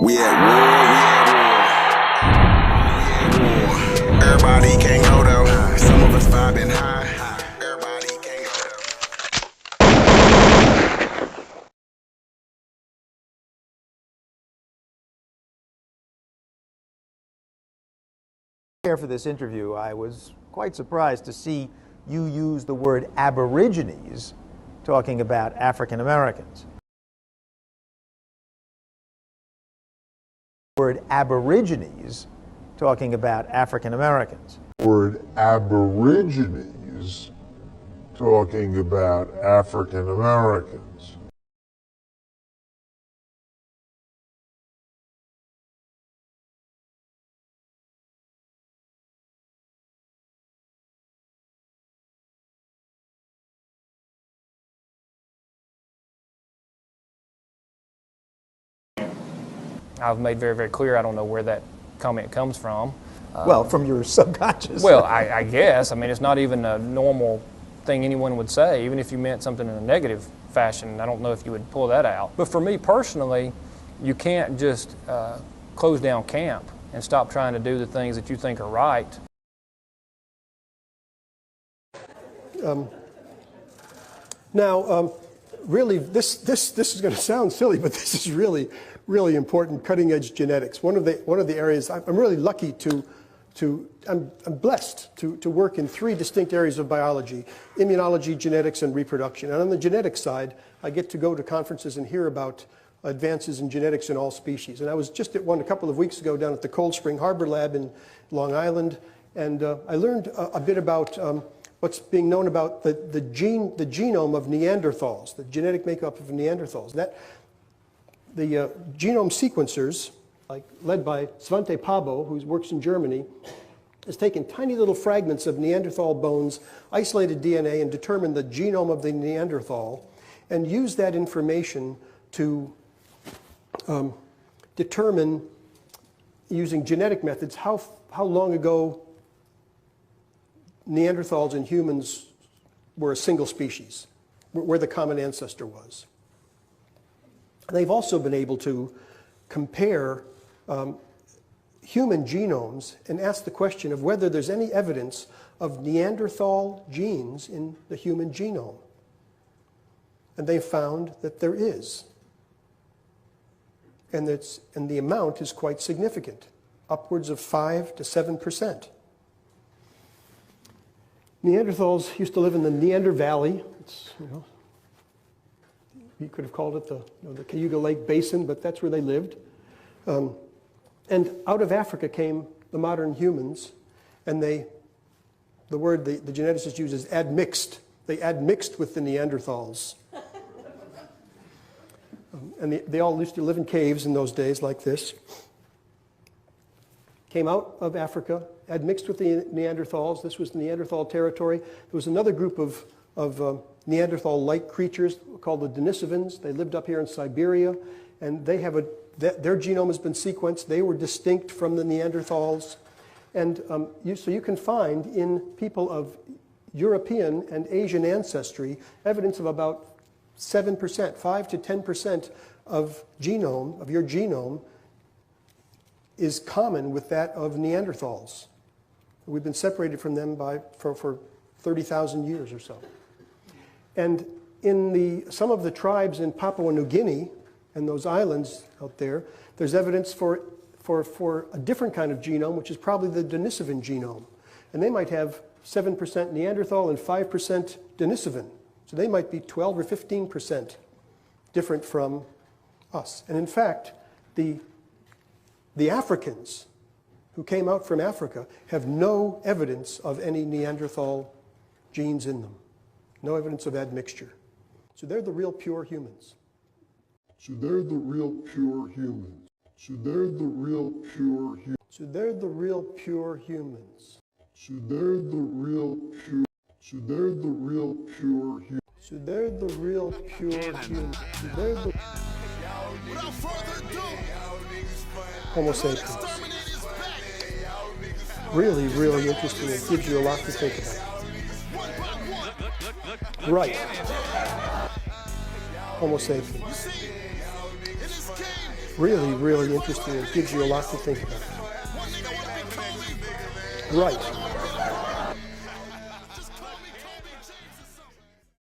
We at war, we at war. Everybody can't go though. Some of us vibing high. Everybody can't go though. For this interview, I was quite surprised to see you use the word Aborigines talking about African Americans. Word Aborigines talking about African Americans. Word Aborigines talking about African Americans. I've made very, very clear I don't know where that comment comes from. Well, from your subconscious. Well, I guess. I mean, it's not even a normal thing anyone would say, even if you meant something in a negative fashion. I don't know if you would pull that out. But for me personally, you can't just close down camp and stop trying to do the things that you think are right. Really, this is going to sound silly, but this is really important cutting-edge genetics. One of the areas I'm really lucky I'm blessed to work in 3 distinct areas of biology: immunology, genetics, and reproduction. And on the genetics side, I get to go to conferences and hear about advances in genetics in all species. And I was just at one a couple of weeks ago down at the Cold Spring Harbor Lab in Long Island, and I learned a bit about what's being known about the genome of Neanderthals, the genetic makeup of Neanderthals. The genome sequencers, led by Svante Pabo, who works in Germany, has taken tiny little fragments of Neanderthal bones, isolated DNA, and determined the genome of the Neanderthal, and used that information to determine, using genetic methods, how long ago Neanderthals and humans were a single species, where the common ancestor was. And they've also been able to compare human genomes and ask the question of whether there's any evidence of Neanderthal genes in the human genome. And they found that there is. And the amount is quite significant, upwards of 5 to 7%. Neanderthals used to live in the Neander Valley. It's, you could have called it the Cayuga Lake Basin, but that's where they lived. And out of Africa came the modern humans, and the word the geneticists use is admixed. They admixed with the Neanderthals. And they all used to live in caves in those days like this. Came out of Africa, admixed with the Neanderthals. This was Neanderthal territory. There was another group of Neanderthal-like creatures called the Denisovans. They lived up here in Siberia, and they have their genome has been sequenced. They were distinct from the Neanderthals. And so you can find in people of European and Asian ancestry evidence of about 7%, 5 to 10% of your genome is common with that of Neanderthals. We've been separated from them for 30,000 years or so. And in some of the tribes in Papua New Guinea and those islands out there, there's evidence for a different kind of genome, which is probably the Denisovan genome. And they might have 7% Neanderthal and 5% Denisovan. So they might be 12 or 15% different from us. And in fact, the Africans who came out from Africa have no evidence of any Neanderthal genes in them. No evidence of admixture. So they're the real pure humans. So they're the real pure humans. So they're the real pure humans. So they're the real pure humans. So they're the real pure. So they're the real pure humans. So they're the real pure humans. So they're the Homo sapiens. Really, really interesting. It gives you a lot to think about. Right. Homo sapiens. really, really interesting. It gives you a lot to think about. Right.